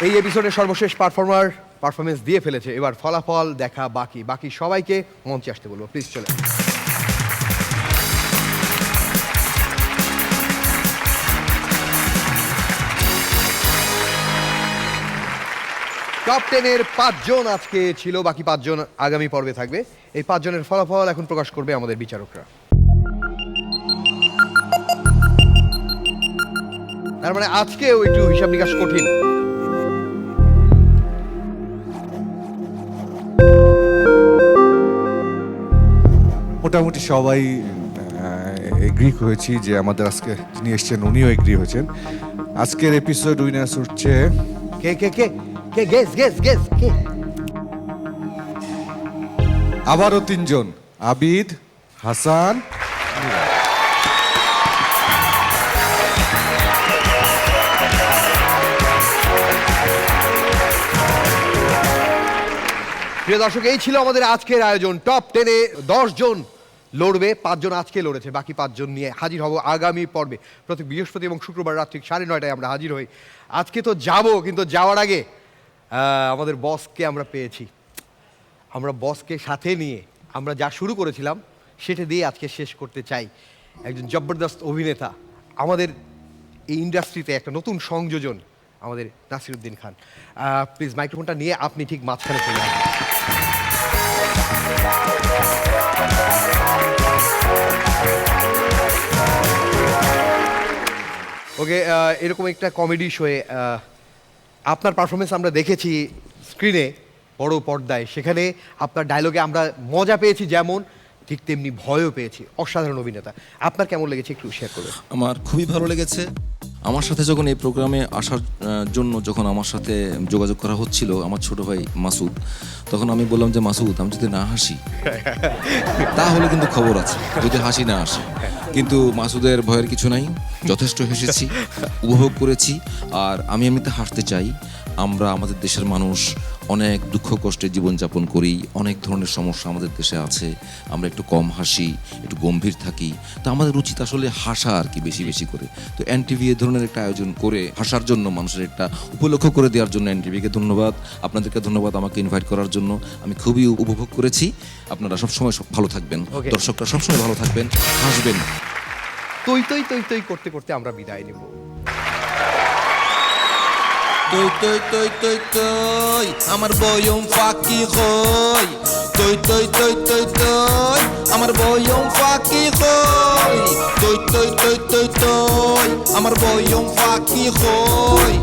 এই এপিসোডের সর্বশেষ পারফরমেন্স দিয়ে ফেলেছে, এবার ফলাফল দেখা বাকি সবাইকে মঞ্চে আসতে বলবো, প্লিজ চলে। টপ 10-এর 5 জন আজকে ছিল, বাকি 5 জন আগামী পর্বে থাকবে। এই 5 জনের ফলাফল এখন প্রকাশ করবে আমাদের বিচারকরা। তার মানে আজকেও একটু হিসাব নিকাশ কঠিন। মোটামুটি সবাই এগ্রি হয়েছি যে আমাদের আজকে যিনি এসছেন উনিও এগ্রি হয়েছেন। আজকের এপিসোড উইনার্স হচ্ছে কে কে কে কে গেস কে? আবারও 3 জন, আবিদ, হাসান। প্রিয় দর্শক, এই ছিল আমাদের আজকের আয়োজন। টপ 10-এ 10 জন লড়বে, 5 জন আজকে লড়েছে, বাকি 5 জন নিয়ে হাজির হব আগামী পর্বে। প্রতি বৃহস্পতি এবং শুক্রবার রাত্রি 9:30 আমরা হাজির হই। আজকে তো যাব, কিন্তু যাওয়ার আগে আমাদের বসকে আমরা পেয়েছি। আমরা বসকে সাথে নিয়ে আমরা যা শুরু করেছিলাম সেটা দিয়ে আজকে শেষ করতে চাই। একজন জবরদস্ত অভিনেতা, আমাদের এই ইন্ডাস্ট্রিতে একটা নতুন সংযোজন, আমাদের নাসিরউদ্দিন খান। প্লিজ মাইক্রোফোনটা নিয়ে আপনি ঠিক মাঝখানে চলে আসুন। ওকে, এরকম একটা কমেডি শোয়ে আপনার পারফরমেন্স আমরা দেখেছি স্ক্রিনে, বড় পর্দায়। সেখানে আপনার ডায়লগে আমরা মজা পেয়েছি, যেমন ঠিক তেমনি ভয়ও পেয়েছি। অসাধারণ অভিনেতা। আপনার কেমন লেগেছে একটু শেয়ার করবেন। আমার খুবই ভালো লেগেছে। আমার সাথে যখন এই প্রোগ্রামে আসার জন্য যখন আমার সাথে যোগাযোগ করা হচ্ছিল আমার ছোট ভাই মাসুদ, তখন আমি বললাম যে মাসুদ, আমি যদি না হাসি তাহলে কিন্তু খবর আছে, যদি হাসি না আসে। কিন্তু মাসুদের ভয়ের কিছু নাই, যথেষ্ট হেসেছি, উপভোগ করেছি। আর আমি এমনিতে হাসতে চাই। আমরা আমাদের দেশের মানুষ অনেক দুঃখ কষ্টে জীবনযাপন করি, অনেক ধরনের সমস্যা আমাদের দেশে আছে। আমরা একটু কম হাসি, একটু গম্ভীর থাকি। তো আমাদের উচিত আসলে হাসা আর কি, বেশি বেশি করে। তো এনটিভি এ ধরনের একটা আয়োজন করে হাসার জন্য, মানুষের একটা উপলক্ষ করে দেওয়ার জন্য এনটিভিকে ধন্যবাদ, আপনাদেরকে ধন্যবাদ আমাকে ইনভাইট করার জন্য। আমি খুবই উপভোগ করেছি। আপনারা সবসময় ভালো থাকবেন, দর্শকরা সবসময় ভালো থাকবেন, হাসবেন। তৈ তৈ তৈ তৈ করতে করতে আমরা বিদায় নেব। তৈ তৈ তৈ তৈ তৈ আমার বয়ম ফাঁকি হই, তৈ তৈ তৈ তৈ তৈ আমার বয়ম ফাঁকি হই, তৈ তৈ তৈ তৈ তৈ আমার বয়ম ফাঁকি হই।